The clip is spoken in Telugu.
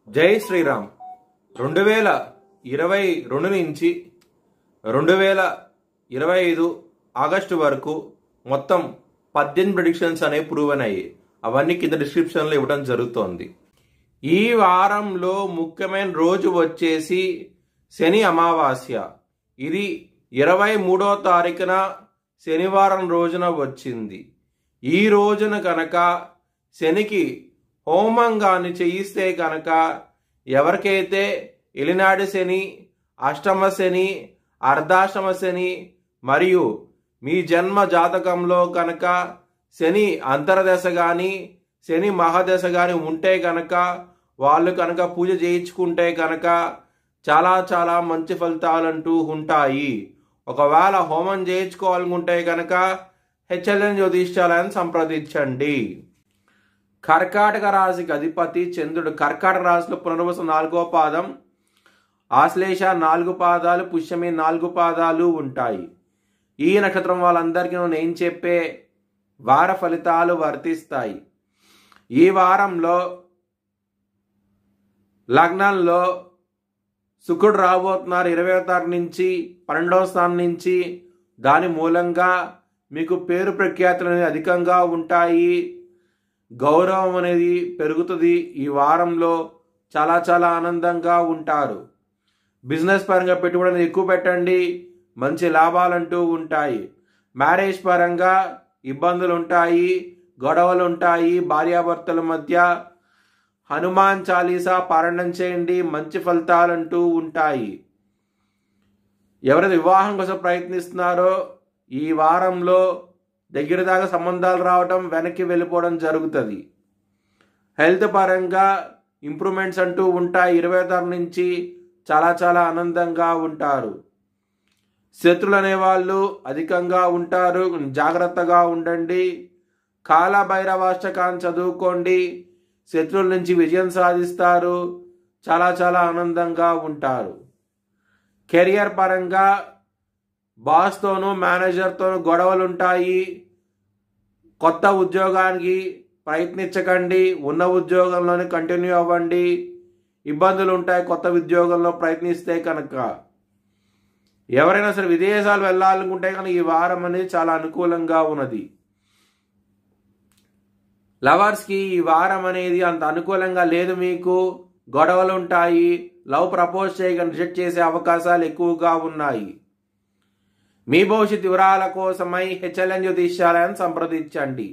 జై శ్రీరామ్. 2022 నుంచి 2025 ఆగస్టు వరకు మొత్తం 18 ప్రెడిక్షన్స్ అనేవి ప్రూవ్ అయ్యాయి. అవన్నీ కింద డిస్క్రిప్షన్లో ఇవ్వడం జరుగుతోంది. ఈ వారంలో ముఖ్యమైన రోజు వచ్చేసి శని అమావాస్య. ఇది 23వ తారీఖున శనివారం రోజున వచ్చింది. ఈ రోజున కనుక శనికి హోమంగాన్ని చేయిస్తే కనుక ఎవరికైతే ఎలినాడి శని, అష్టమ శని, అర్ధాష్టమ శని మరియు మీ జన్మ జాతకంలో కనుక శని అంతర్దశ కానీ శని మహాదశ కానీ ఉంటే కనుక వాళ్ళు కనుక పూజ చేయించుకుంటే కనుక చాలా చాలా మంచి ఫలితాలంటూ ఉంటాయి. ఒకవేళ హోమం చేయించుకోవాలనుకుంటే కనుక హెచ్ఎల్ఎన్ జ్యోతిష్యాలయాన్ని సంప్రదించండి. కర్కాటక రాశికి అధిపతి చంద్రుడు. కర్కాటక రాశిలో పునర్వసు 4వ పాదం, ఆశ్లేష 4 పాదాలు, పుష్యమి 4 పాదాలు ఉంటాయి. ఈ నక్షత్రం వాళ్ళందరికీ నేను చెప్పే వార ఫలితాలు వర్తిస్తాయి. ఈ వారంలో లగ్నంలో శుక్రుడు రాబోతున్నారు 20వ తారీఖు నుంచి 12వ స్థానం నుంచి. దాని మూలంగా మీకు పేరు ప్రఖ్యాతులు అనేవి అధికంగా ఉంటాయి. గౌరవం అనేది పెరుగుతుంది. ఈ వారంలో చాలా చాలా ఆనందంగా ఉంటారు. బిజినెస్ పరంగా పెట్టుబడి అనేది ఎక్కువ పెట్టండి, మంచి లాభాలంటూ ఉంటాయి. మ్యారేజ్ పరంగా ఇబ్బందులు ఉంటాయి, గొడవలు ఉంటాయి భార్యాభర్తల మధ్య. హనుమాన్ చాలీసా పారాయణం చేయండి, మంచి ఫలితాలంటూ ఉంటాయి. ఎవరైతే వివాహం కోసం ప్రయత్నిస్తున్నారో ఈ వారంలో దగ్గర దాకా సంబంధాలు రావటం, వెనక్కి వెళ్ళిపోవడం జరుగుతుంది. హెల్త్ పరంగా ఇంప్రూవ్మెంట్స్ అంటూ ఉంటాయి. 20వ తారీఖు నుంచి చాలా చాలా ఆనందంగా ఉంటారు. శత్రులు అనేవాళ్ళు అధికంగా ఉంటారు, జాగ్రత్తగా ఉండండి. కాలభైరవాష్టకాన్ని చదువుకోండి, శత్రువుల నుంచి విజయం సాధిస్తారు. చాలా చాలా ఆనందంగా ఉంటారు. కెరియర్ పరంగా బాస్తోనూ మేనేజర్తోనూ గొడవలు ఉంటాయి. కొత్త ఉద్యోగానికి ప్రయత్నించకండి, ఉన్న ఉద్యోగంలోనే కంటిన్యూ అవ్వండి. ఇబ్బందులు ఉంటాయి కొత్త ఉద్యోగంలో ప్రయత్నిస్తే కనుక. ఎవరైనా సరే విదేశాలు వెళ్ళాలనుకుంటే కనుక ఈ వారం అనేది చాలా అనుకూలంగా ఉన్నది. లవర్స్కి ఈ వారం అనేది అంత అనుకూలంగా లేదు. మీకు గొడవలు ఉంటాయి. లవ్ ప్రపోజ్ చేయగానే రిజెక్ట్ చేసే అవకాశాలు ఎక్కువగా ఉన్నాయి. మీ భవిష్యత్ వివరాల కోసమై హెచ్ఎల్ఎన్ జ్యోతిష్యాలయాన్ని సంప్రదించండి.